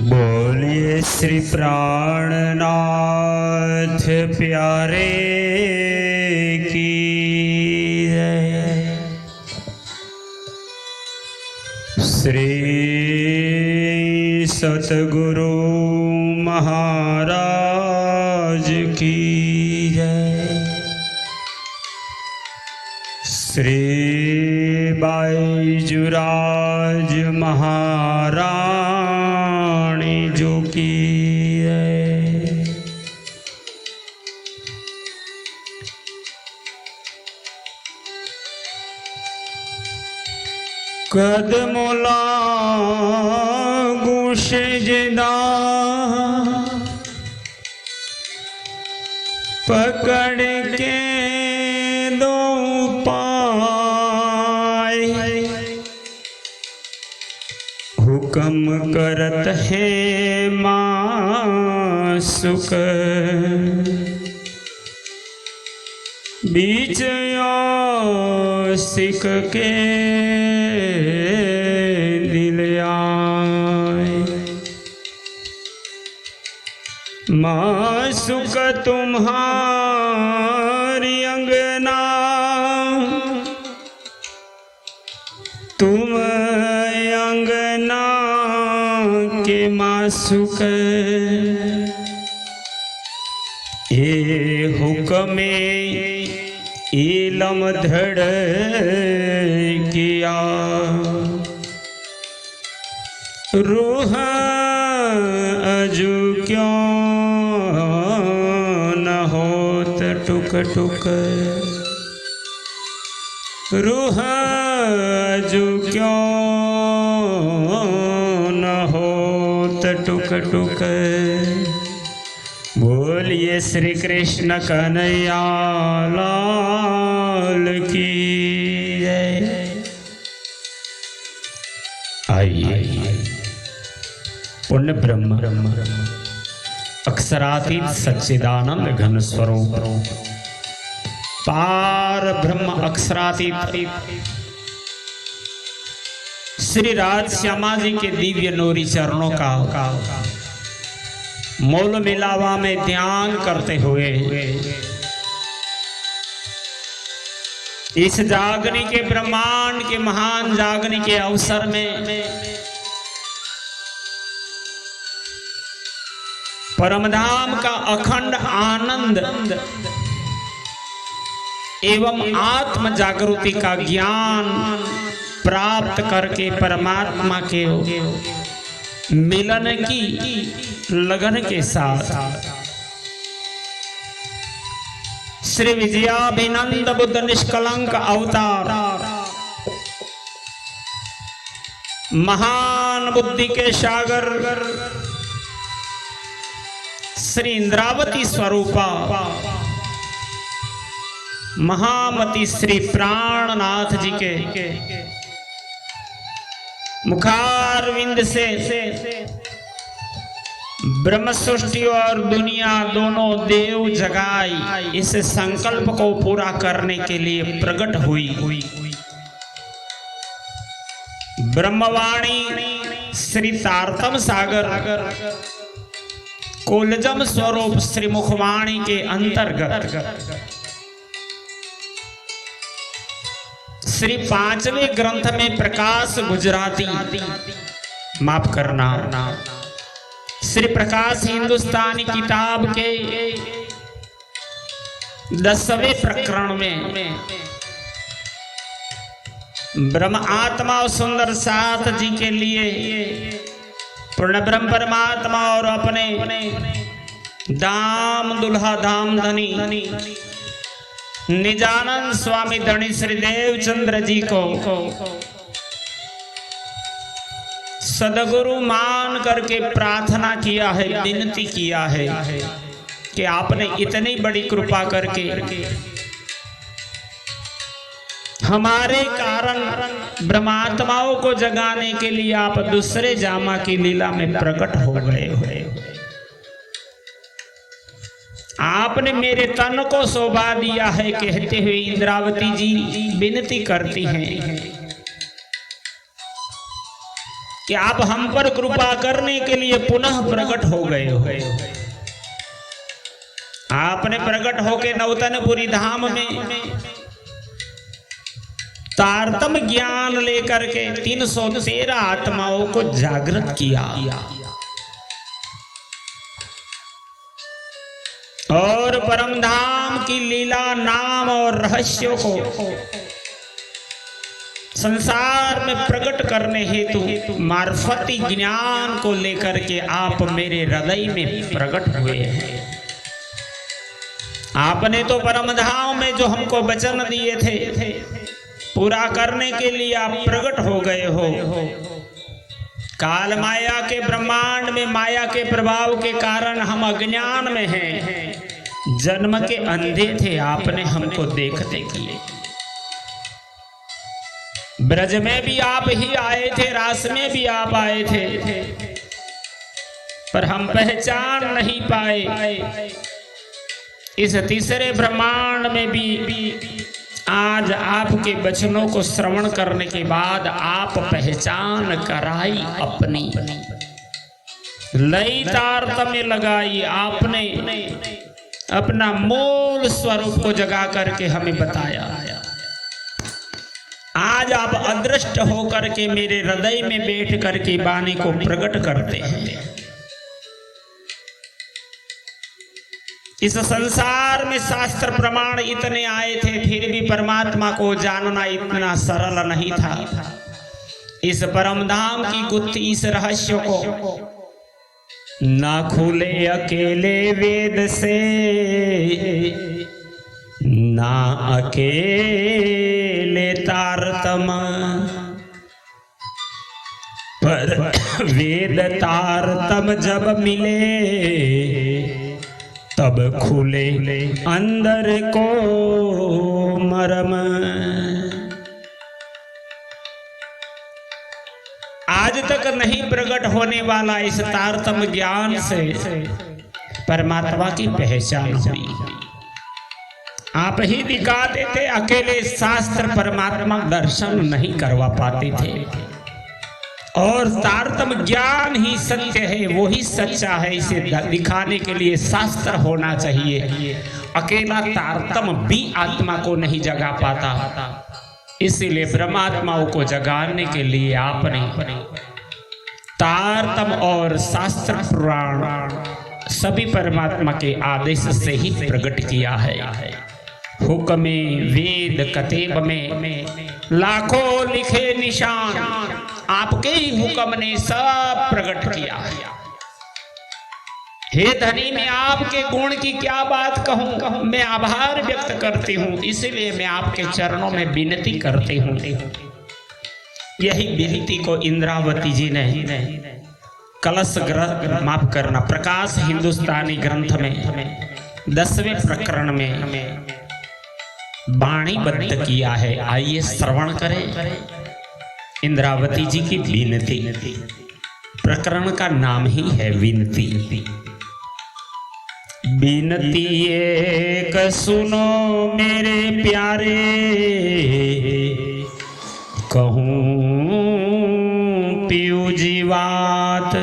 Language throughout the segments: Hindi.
बोलिए श्री प्राणनाथ प्यारे की जय। श्री सतगुरु महाराज की जय। श्री बाईजुराज महारानी जो की है। कदमोला गुशे जिदा पकड़ के दो पाए, हुक्म करत है मासुक बीच सिख के दिल आए। मासुक तुम्हारी अंगना तुम अंगना के मासुक, ये हुक्मे इलम धड़ किया, रूह अजू क्यों न होत टुक टुक, रूह अजू क्यों न होत टुक टुक। बोलिए श्री कृष्ण कन्हैया लाल की जय। आइए पुण्य ब्रह्म अक्षरातीत सच्चिदानंद घन स्वरूप पार ब्रह्म अक्षरातीत श्री राज श्यामा जी के दिव्य नूरी चरणों का मोल मिलावा में ध्यान करते हुए इस जागने के ब्रह्मांड के महान जागने के अवसर में परमधाम का अखंड आनंद एवं आत्म जागृति का ज्ञान प्राप्त करके परमात्मा के मिलन की लगन के साथ श्री विजयाभिनंद बुद्ध निष्कलंक अवतार महान बुद्धि के सागर श्री इंद्रावती स्वरूपा महामती श्री प्राणनाथ जी के मुखारविंद से ब्रह्म सृष्टि और दुनिया दोनों देव जगाई इस संकल्प को पूरा करने के लिए प्रकट हुई ब्रह्मवाणी श्री तारतम सागर कोलजम स्वरूप श्री मुखवाणी के अंतर्गत श्री पांचवें ग्रंथ में प्रकाश गुजराती माफ करना श्री प्रकाश हिंदुस्तानी किताब के 10वें प्रकरण में ब्रह्म आत्मा और सुंदर साथ जी के लिए पूर्ण ब्रह्म परमात्मा और अपने दाम दुल्हा धाम धनी निजानंद स्वामी धनी श्री देवचंद्र जी को सदगुरु मान करके प्रार्थना किया है, विनती किया है कि आपने इतनी बड़ी कृपा करके हमारे कारण ब्रह्मात्माओं को जगाने के लिए आप दूसरे जामा की लीला में प्रकट हो गए हुए। आपने मेरे तन को शोभा दिया है, कहते हुए इंद्रावती जी विनती करती हैं कि आप हम पर कृपा करने के लिए पुनः प्रकट हो गए हो। आपने प्रकट होके नौतनपुरी धाम में तारतम ज्ञान लेकर के 313 आत्माओं को जागृत किया और परमधाम की लीला, नाम और रहस्यों को संसार में प्रकट करने हेतु मार्फती ज्ञान को लेकर के आप मेरे हृदय में प्रकट हुए हैं। आपने तो परमधाम में जो हमको वचन दिए थे पूरा करने के लिए आप प्रकट हो गए हो। काल माया के ब्रह्मांड में माया के प्रभाव के कारण हम अज्ञान में हैं, जन्म के अंधे थे, आपने हमको देखते किए। ब्रज में भी आप ही आए थे, रास में भी आप आए थे, पर हम पहचान नहीं पाए। इस तीसरे ब्रह्मांड में भी आज आपके वचनों को श्रवण करने के बाद आप पहचान कराई, अपनी लई तारतम्य लगाई, आपने अपना मूल स्वरूप को जगा करके हमें बताया। आज आप अदृष्ट होकर के मेरे हृदय में बैठ करके वाणी को प्रकट करते हैं। इस संसार में शास्त्र प्रमाण इतने आए थे, फिर भी परमात्मा को जानना इतना सरल नहीं था। इस परमधाम की गुत्थी, इस रहस्य को ना खुले अकेले वेद से, ना अकेले तारतम, पर वेद तारतम जब मिले तब खुले अंदर को मरम। आज तक नहीं प्रकट होने वाला इस तारतम ज्ञान से परमात्मा की पहचान हुई। आप ही दिखाते थे, अकेले शास्त्र परमात्मा दर्शन नहीं करवा पाते थे। और तारतम ज्ञान ही सत्य है, वो ही सच्चा है। इसे दिखाने के लिए शास्त्र होना चाहिए। अकेला तारतम भी आत्मा को नहीं जगा पाता, इसीलिए ब्रह्मात्माओं को जगाने के लिए आपने तारतम और शास्त्र पुराण सभी परमात्मा के आदेश से ही प्रकट किया है। हुक्मे वेद कतेब में लाखों लिखे निशान, आपके ही हुक्म ने सब प्रकट किया है। हे धनी, मैं आपके गुण की क्या बात कहूं, मैं आभार व्यक्त करती हूं, इसलिए मैं आपके चरणों में विनती करती हूं। यही विनती को इंद्रावती जी ने कलश ग्रंथ, माफ करना, प्रकाश हिंदुस्तानी ग्रंथ में 10वें प्रकरण में वाणीबद्ध किया है। आइए श्रवण करें इंद्रावती जी की विनती। प्रकरण का नाम ही है विनती। विनती एक सुनो मेरे प्यारे, कहूँ पियू जीवात,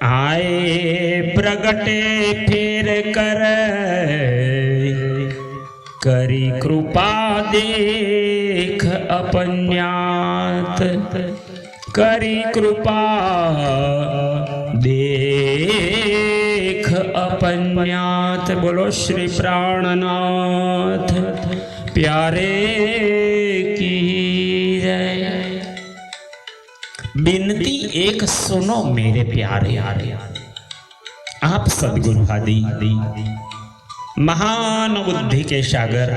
आए प्रगटे फेर कर, करी कृपा देख अपन्यात, करी कृपा देख अपन्यात। बोलो श्री प्राणनाथ प्यारे की जय। विनती एक सुनो मेरे प्यारे, आप सद्गुरु आदि महान बुद्धि के सागर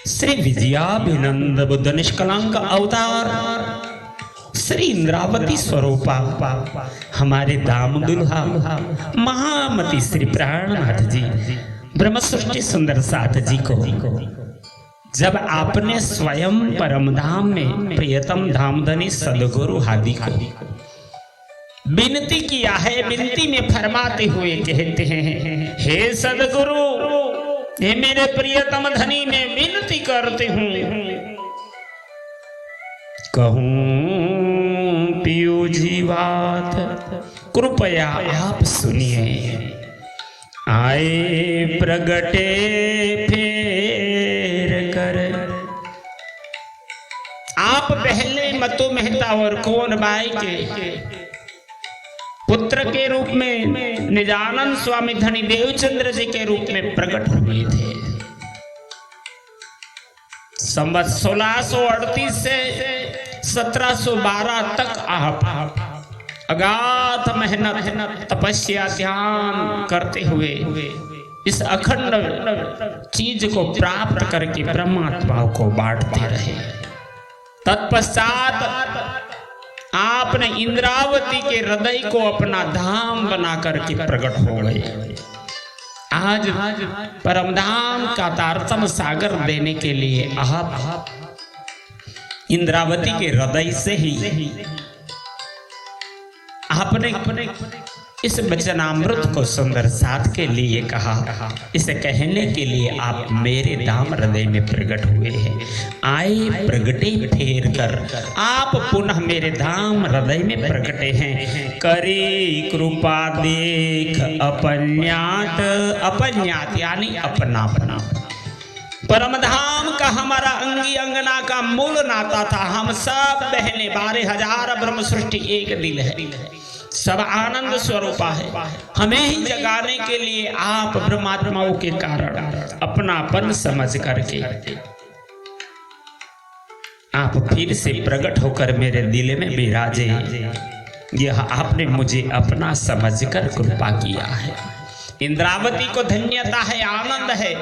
श्री विजयाभिनंद बुद्ध निष्कलंक अवतार श्री इंद्रावती स्वरूपा हमारे दाम दुल्हा महामती श्री प्राणनाथ जी ब्रह्म सृष्टि सुंदर साथ जी को जब आपने स्वयं परमधाम में प्रियतम धामधनी सदगुरु आदि को विनती किया है। विनती में फरमाते हुए कहते हैं, हे सदगुरु, हे मेरे प्रियतम धनी, मैं विनती करती हूँ, कहूँ पियो जी बात, कृपया आप सुनिए। आए प्रगटे फेर कर। आप पहले मतु मेहता और कौन बाई के पुत्र के रूप में निजानंद स्वामी धनी देवचंद्र जी के रूप में प्रकट हुए थे। संवत 1638 से 1712 तक आप अगाध मेहनत तपस्या ध्यान करते हुए इस अखंड चीज को प्राप्त करके ब्रह्मात्माओं को बांटते रहे। तत्पश्चात आपने इंद्रावती के हृदय को अपना धाम बना करके प्रकट हो गए। आज परमधाम का तारतम सागर देने के लिए आप इंद्रावती के हृदय से ही आपने इस वचनामृत को सुंदर साथ के लिए कहा। इसे कहने के लिए आप मेरे धाम हृदय में प्रकट हुए हैं। आए प्रगटे फेर कर, आप पुनः मेरे धाम हृदय में प्रकटे हैं। करी कृपा देख अपन्यात, अपन्यात यानी अपना अपना। परमधाम का हमारा अंगी अंगना का मूल नाता था। हम सब बहने 12,000 ब्रह्म सृष्टि एक दिल है, सब आनंद स्वरूपा है। हमें ही जगाने के लिए आप ब्रह्मात्माओं के कारण अपनापन समझ करके आप फिर से प्रकट होकर मेरे दिल में विराजे। यह आपने मुझे अपना समझकर कृपा किया है। इंद्रावती को धन्यता है, आनंद है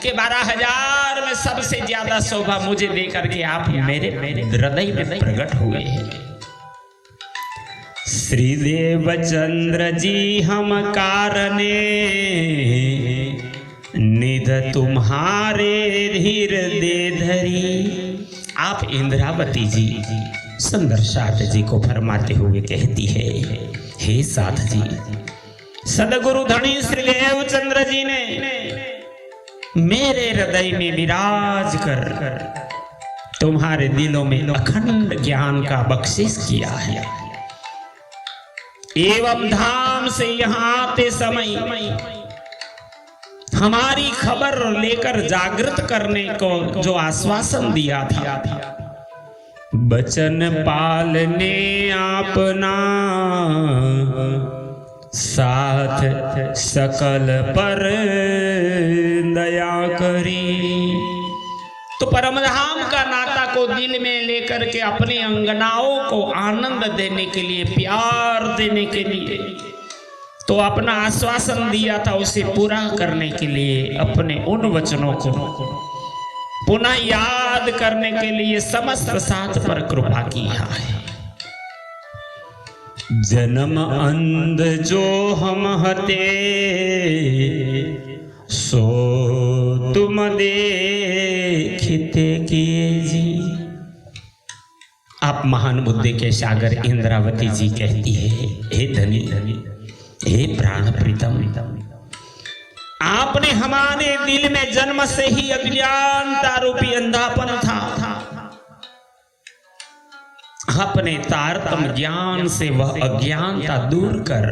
कि 12,000 में सबसे ज्यादा शोभा मुझे देकर के आप मेरे हृदय में प्रकट हुए हैं। श्री देवचंद्र जी हम कारणे, निध तुम्हारे धीर दे धरी। आप इंद्रावती जी सुंदर साथ जी को फरमाते हुए कहती है, हे साथ जी, सदगुरु धनी श्री देवचंद्र जी ने मेरे हृदय में विराज कर तुम्हारे दिलों में अखंड ज्ञान का बख्शिश किया है। एवं धाम से यहाँ आते समय हमारी खबर लेकर जागृत करने को जो आश्वासन दिया था, बचन पालने आपना साथ सकल पर दया करी। तो परमधाम का नाता को दिल में लेकर के अपने अंगनाओं को आनंद देने के लिए, प्यार देने के लिए तो अपना आश्वासन दिया था, उसे पूरा करने के लिए अपने उन वचनों को पुनः याद करने के लिए समस्त साथ पर कृपा किया है। जन्म अंध जो हम हते, सो तुम देखते किए जी। आप महान बुद्धि के सागर इंद्रावती जी कहती है, हे धनी धनी, हे प्राण प्रीतम, आपने हमारे दिल में जन्म से ही अज्ञानता रूपी अंधापन था। अपने तारतम ज्ञान से वह अज्ञानता दूर कर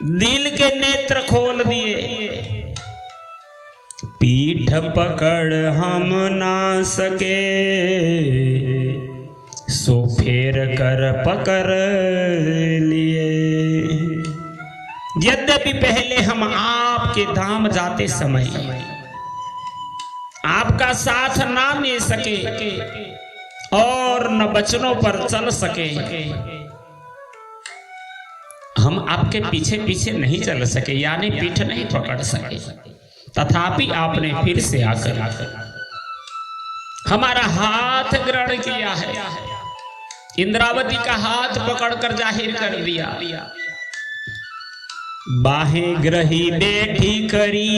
दिल के नेत्र खोल दिए। पीठ पकड़ हम ना सके, सो फेर कर पकड़ लिए। यद्यपि पहले हम आपके धाम जाते समय आपका साथ ना ले सके और न बचनों पर चल सके, हम आपके पीछे पीछे नहीं चल सके, यानी पीठ नहीं पकड़ सके, तथापि आपने फिर से आकर हमारा हाथ ग्रहण किया है। इंद्रावती का हाथ पकड़कर जाहिर कर दिया। बाहें ग्रही बैठी करी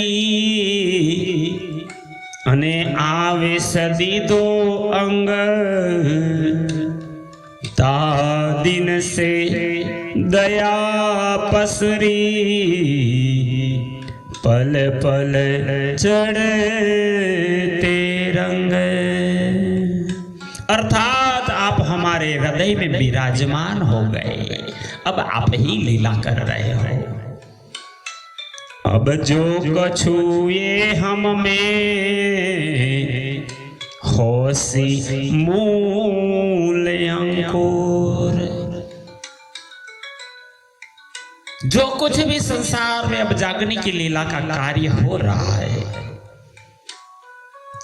अने आवे सदी दो अंग, ता दिन से दया पसरी, पल पल चढ़ते रंग। अर्थात आप हमारे हृदय में विराजमान हो गए, अब आप ही लीला कर रहे हो। अब जो कछु ये हम में होसी मूल अंकुर। जो कुछ भी संसार में अब जागने की लीला का कार्य हो रहा है,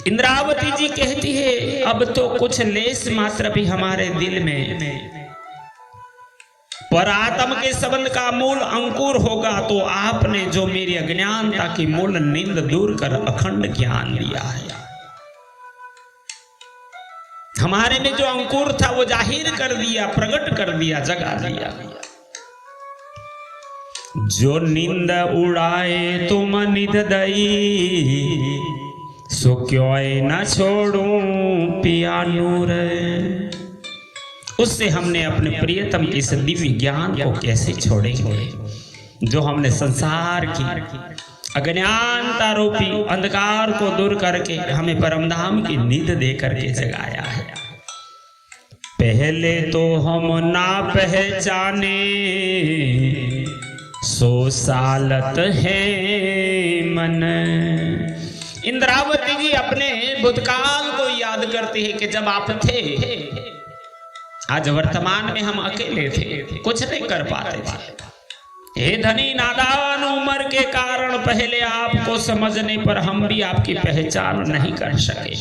इंद्रावती जी कहती है अब तो कुछ लेस मात्र भी हमारे दिल में पर आत्म के संबंध का मूल अंकुर होगा, तो आपने जो मेरी अज्ञानता की मूल नींद दूर कर अखंड ज्ञान दिया है। हमारे में जो अंकुर था वो जाहिर कर दिया, प्रकट कर दिया, जगा दिया। जो नींद उड़ाए तुम निध दई, सो क्यों न छोड़ूं पिया नूर। उससे हमने अपने प्रियतम की इस दिव्य ज्ञान को कैसे छोड़ेंगे, जो हमने संसार की अज्ञानता रूपी अंधकार को दूर करके हमें परमधाम की नींद दे करके जगाया है। पहले तो हम ना पहचाने, सो सालत है मन। इंद्रावती जी अपने भूतकाल को याद करती है कि जब आप थे, आज वर्तमान में हम अकेले थे, कुछ नहीं कर पाते थे। हे धनी नादान उम्र के कारण पहले आपको समझने पर हम भी आपकी पहचान नहीं कर सके।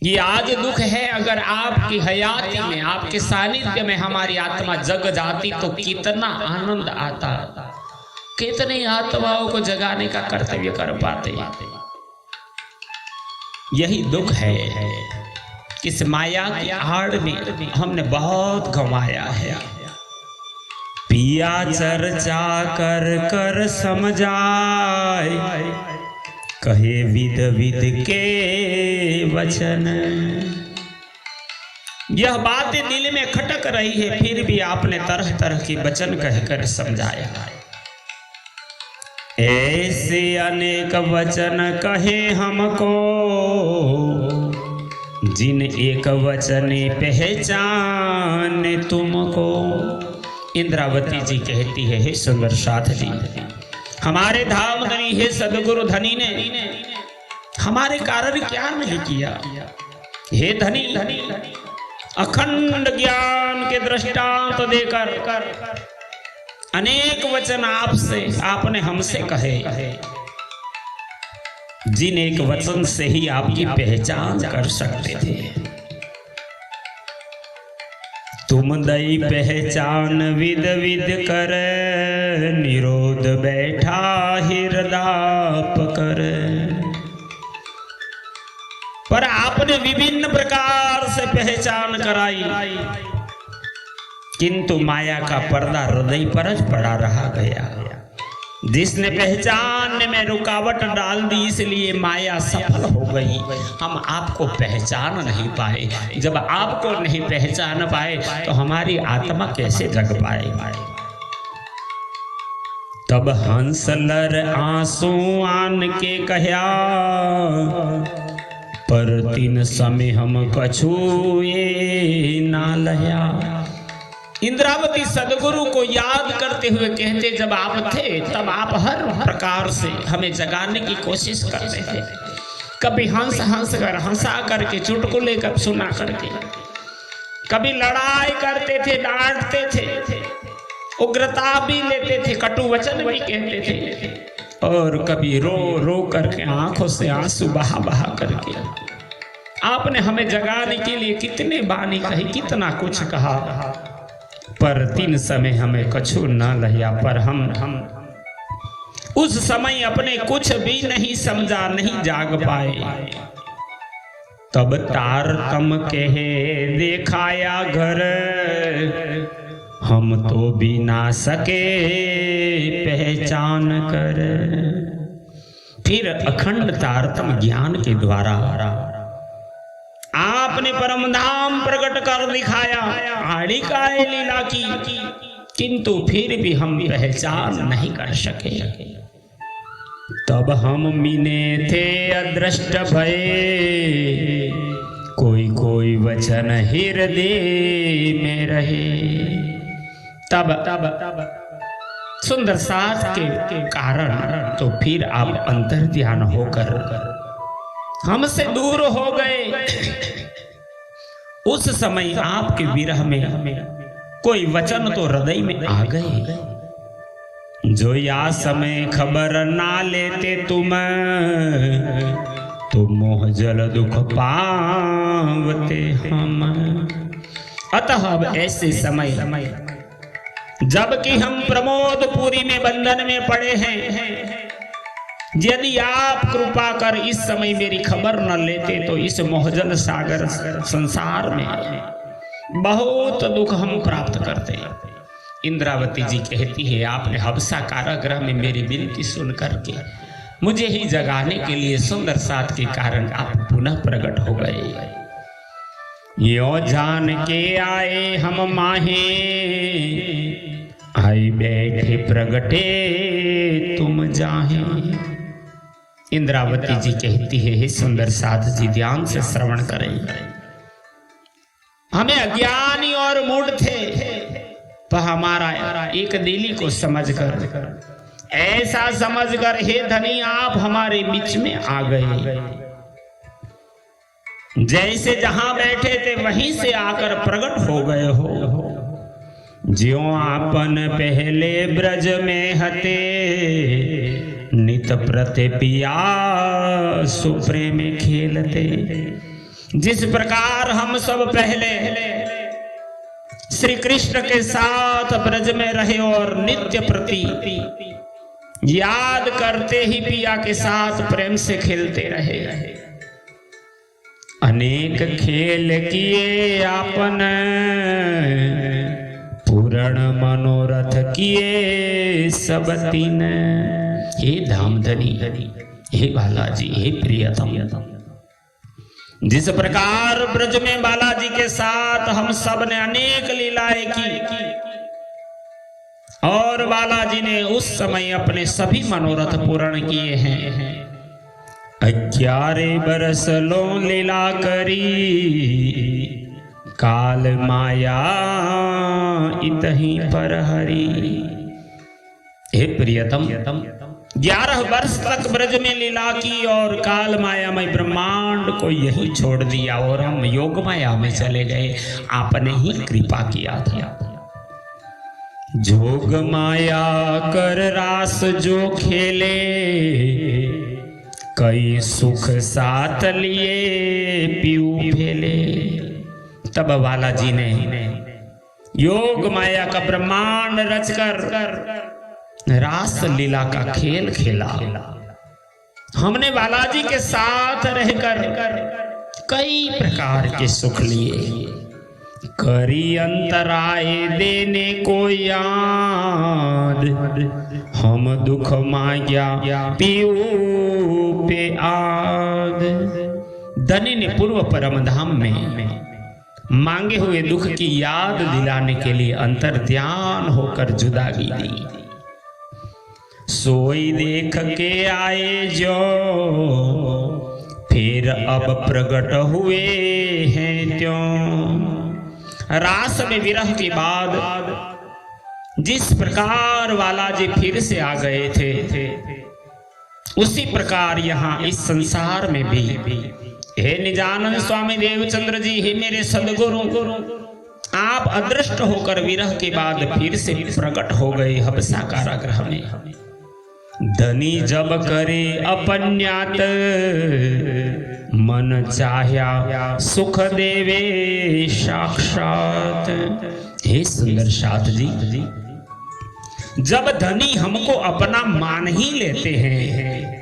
ये आज दुख है। अगर आपकी हयाती में, आपके सानिध्य में हमारी आत्मा जग जाती तो कितना आनंद आता, कितनी आत्माओं को जगाने का कर्तव्य कर पाते। यही दुख है, इस माया की आड़ में हमने बहुत गंवाया है। पिया चर्चा कर कर समझाए, कहे विध विध के वचन। यह बातें दिल में खटक रही है, फिर भी आपने तरह तरह के वचन कहकर समझाया। ऐसे अनेक वचन कहे हमको, जिन एक वचने पहचान तुमको। इंद्रावती जी कहती है, हे सुंदर साथ जी, हमारे धाम धनी हे सदगुरु धनी ने हमारे कारण क्या नहीं किया। हे धनी, अखंड ज्ञान के दृष्टांत देकर अनेक वचन आपसे, आपने हमसे कहे, जिन एक वचन से ही आपकी पहचान कर सकते थे। तुम दई पहचान विद विद कर, निरोध बैठा हृदाप कर। पर आपने विभिन्न प्रकार से पहचान कराई, किंतु माया का पर्दा हृदय पर पड़ा रहा गया। जिसने पहचान में रुकावट डाल दी, इसलिए माया सफल हो गई। हम आपको पहचान नहीं पाए। जब आपको नहीं पहचान पाए तो हमारी आत्मा कैसे जग पाए। तब हंसलर आंसू आन के कहया, पर तीन समय हम कछु ये ना लया। इंद्रावती सदगुरु को याद करते हुए कहते, जब आप थे तब आप हर प्रकार से हमें जगाने की कोशिश करते थे। कभी हंस हंस कर, हंसा करके, चुटकुले कब सुना करके, कभी लड़ाई करते थे, डांटते थे, उग्रता भी लेते थे, कटु वचन भी कहते थे, और कभी रो रो करके आंखों से आंसू बहा बहा करके आपने हमें जगाने के लिए कितने बानी कही, कितना कुछ कहा, पर तीन समय हमें कछु न लहिया। पर हम उस समय अपने कुछ भी नहीं समझा, नहीं जाग पाए। तब तारतम कहे देखाया घर, हम तो भी ना सके पहचान कर। फिर अखंड तारतम ज्ञान के द्वारा आपने परम धाम प्रकट कर दिखाया, आड़ी का लीला की, किंतु फिर भी हम पहचान नहीं कर सके। तब हम मीने थे अदृष्ट भये, कोई कोई वचन हृदय में रहे। तब सुंदर साथ के कारण तो फिर आप अंतर ध्यान होकर हमसे दूर हो गए। उस समय आपके विरह में कोई वचन तो हृदय में आ गए, जो या समय खबर ना लेते तुम, तो मोह जल दुख पावते हम। अतः अब ऐसे समय जबकि हम प्रमोदपुरी में बंधन में पड़े हैं, यदि आप कृपा कर इस समय मेरी खबर न लेते तो इस मोहजल सागर संसार में बहुत दुख हम प्राप्त करते। इंद्रावती जी कहती है, आपने हबसा कारागृह में मेरी विनती सुन करके मुझे ही जगाने के लिए सुंदर साथ के कारण आप पुनः प्रकट हो गए। यो जान के आए हम माहे, आई बैठे प्रगटे तुम जाहे। इंद्रावती जी कहती है, हे सुंदर साथ जी ध्यान से श्रवण करें। हमें अज्ञानी और मूढ़ थे, पर हमारा एक दिली को समझकर, ऐसा समझकर हे धनी आप हमारे बीच में आ गए। जैसे जहां बैठे थे वहीं से आकर प्रकट हो गए हो। ज्यों आपन पहले ब्रज में हते, नित प्रति पिया सुप्रेम खेलते। जिस प्रकार हम सब पहले श्री कृष्ण के साथ ब्रज में रहे और नित्य प्रति याद करते ही पिया के साथ प्रेम से खेलते रहे। अनेक खेल किए आपन, पूर्ण मनोरथ किए सब तीन। हे धामधनी, हे बालाजी, हे प्रियतम, जिस प्रकार ब्रज में बालाजी के साथ हम सब ने अनेक लीलाएं की और बालाजी ने उस समय अपने सभी मनोरथ पूर्ण किए हैं। 11 बरस लो लीला करी, काल माया इतही पर हरी। हे प्रियतम, 11 वर्ष तक ब्रज में लीला की और काल माया में ब्रह्मांड को यही छोड़ दिया और हम योग माया में चले गए। आपने ही कृपा किया था। जोग माया कर रास जो खेले, कई सुख साथ लिए पीऊ फेले। तब बालाजी ने योग माया का ब्रह्मांड रचकर रास लीला का खेल खेला। हमने बालाजी के साथ रहकर कई प्रकार के सुख लिए। करी अंतराय देने को याद, हम दुख मांग्या पीऊ पे आद। धनी ने पूर्व परम धाम में मांगे हुए दुख की याद दिलाने के लिए अंतर ध्यान होकर जुदागी दी। सोई देख के आए जो, फिर अब प्रकट हुए हैं त्यों। रास में विरह के बाद जिस प्रकार बालाजी फिर से आ गए थे, उसी प्रकार यहाँ इस संसार में भी हे निजानंद स्वामी देवचंद्र जी, हे मेरे सदगुरु, आप अदृष्ट होकर विरह के बाद फिर से प्रकट हो गए हबसा कारागृह में। धनी जब करे अपन्यात, मन चाह्या सुख देवे साक्षात। हे सुंदर साथ जी, जब धनी हमको अपना मान ही लेते हैं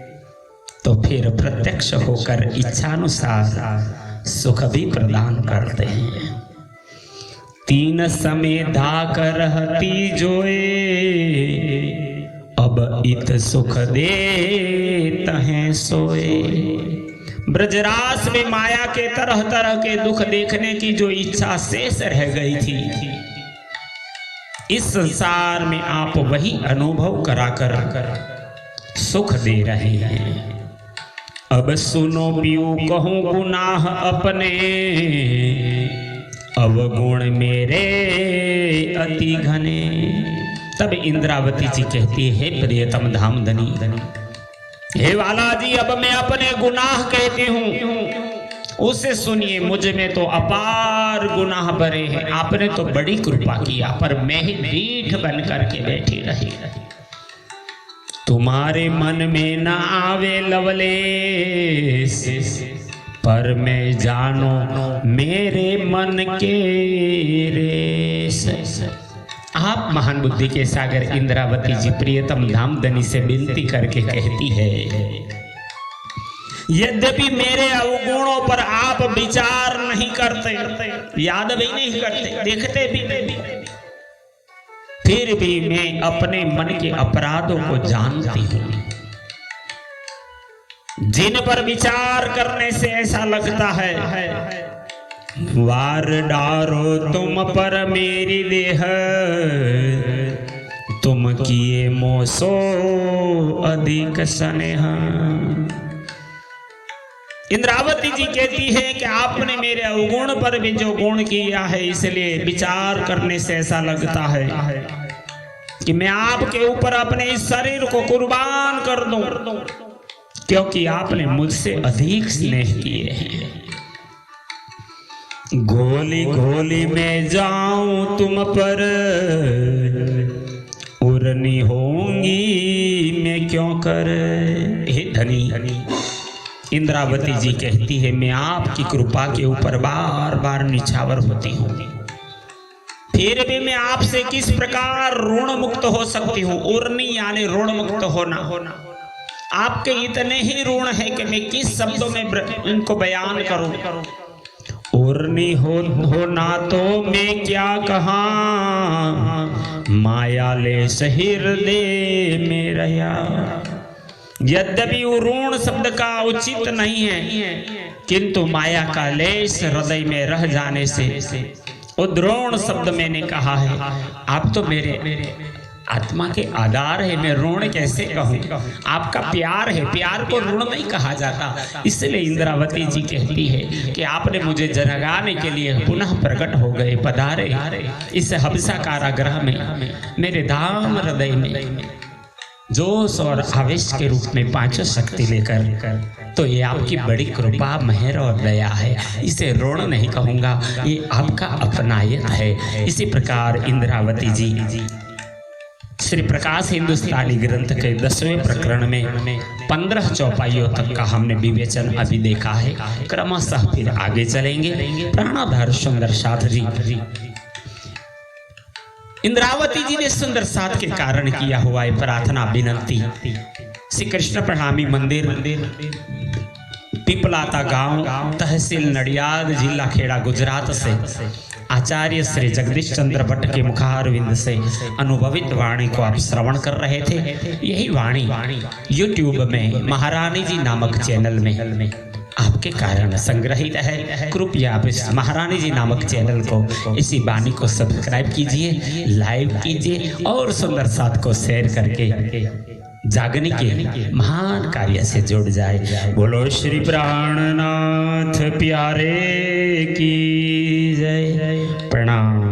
तो फिर प्रत्यक्ष होकर इच्छानुसार सुख भी प्रदान करते हैं। 3 समय धाक रहती जोए, अब इत सुख दे तहें सोए। ब्रजरास में माया के तरह तरह के दुख देखने की जो इच्छा शेष रह गई थी, इस संसार में आप वही अनुभव कराकर सुख दे रहे हैं। अब सुनो पियो कहूँ गुनाह अपने, अवगुण मेरे अति घने। तब इंद्रावती जी कहती है, प्रियतम धाम धनी, हे वाला जी, अब मैं अपने गुनाह कहती हूँ, उसे सुनिए। मुझ में तो अपार गुनाह भरे हैं, आपने तो बड़ी कृपा किया, पर मैं ही रीठ बन करके बैठी रही। तुम्हारे मन में न आवे लवलेश, पर मैं जानो मेरे मन के रेस। आप महान बुद्धि के सागर इंद्रावती जी प्रियतम धामधनी से विनती करके कहती है, यद्यपि मेरे अवगुणों पर आप विचार नहीं करते, याद भी नहीं करते, देखते भी नहीं, फिर भी मैं अपने मन के अपराधों को जानती हूं, जिन पर विचार करने से ऐसा लगता है वार डारो तुम पर मेरी देह, तुम किए मोसो अधिक स्नेह। इंद्रावती जी कहती है कि आपने मेरे अवगुण पर भी जो गुण किया है, इसलिए विचार करने से ऐसा लगता है कि मैं आपके ऊपर अपने इस शरीर को कुर्बान कर दूं, क्योंकि आपने मुझसे अधिक स्नेह किए हैं। गोली गोली में जाऊं तुम पर, उड़नी होंगी मैं क्यों कर। हे धनी, इंद्रावती जी कहती है, मैं आपकी कृपा के ऊपर बार बार निछावर होती हूँ, फिर भी मैं आपसे किस प्रकार ऋण मुक्त हो सकती हूँ। उर्नी यानी ऋण मुक्त होना। आपके इतने ही ऋण है कि मैं किस शब्दों में इनको बयान करूं। उर्नी होना तो मैं क्या कहा, माया ले हृदय में रहा। यद्यपि ऋण शब्द का उचित नहीं है, किंतु माया का लेश हृदय में रह जाने से द्रोण शब्द मैंने कहा है। आप तो मेरे आत्मा के आधार है, मैं ऋण कैसे कहूँ। आपका प्यार है, प्यार को ऋण नहीं कहा जाता। इसलिए इंद्रावती जी कहती है कि आपने मुझे जगाने के लिए पुनः प्रकट हो गए, पधारे इस हबसा कारागृह में, मेरे धाम हृदय में जोश और आवेश के रूप में पांचों शक्ति लेकर। तो ये आपकी बड़ी कृपा, मेहर और दया है, इसे ऋण नहीं कहूँगा, ये आपका अपनायत है। इसी प्रकार इंद्रावती जी श्री प्रकाश हिंदुस्तानी ग्रंथ के 10वें प्रकरण में 15 चौपाइयों तक का हमने विवेचन अभी देखा है। क्रमशः फिर आगे चलेंगे। प्राणाधार सुंदर साथ जी, इंद्रावती जी ने सुंदर साथ के कारण किया हुआ है प्रार्थना विनंती। श्री कृष्ण प्रणामी मंदिर, पिपलाता गांव, तहसील नडियाद, जिला खेड़ा, गुजरात से आचार्य श्री जगदीश चंद्र भट्ट के मुखारविंद से अनुभवित वाणी को आप श्रवण कर रहे थे। यही वाणी यूट्यूब में महारानी जी नामक चैनल में आपके कारण संग्रहित है। कृपया आप इस महारानी जी नामक चैनल को, इसी वाणी को सब्सक्राइब कीजिए, लाइव कीजिए और सुंदर साथ को शेयर करके जागने के महान कार्य से जुड़ जाए। बोलो श्री प्राणनाथ प्यारे की जय। प्रणाम।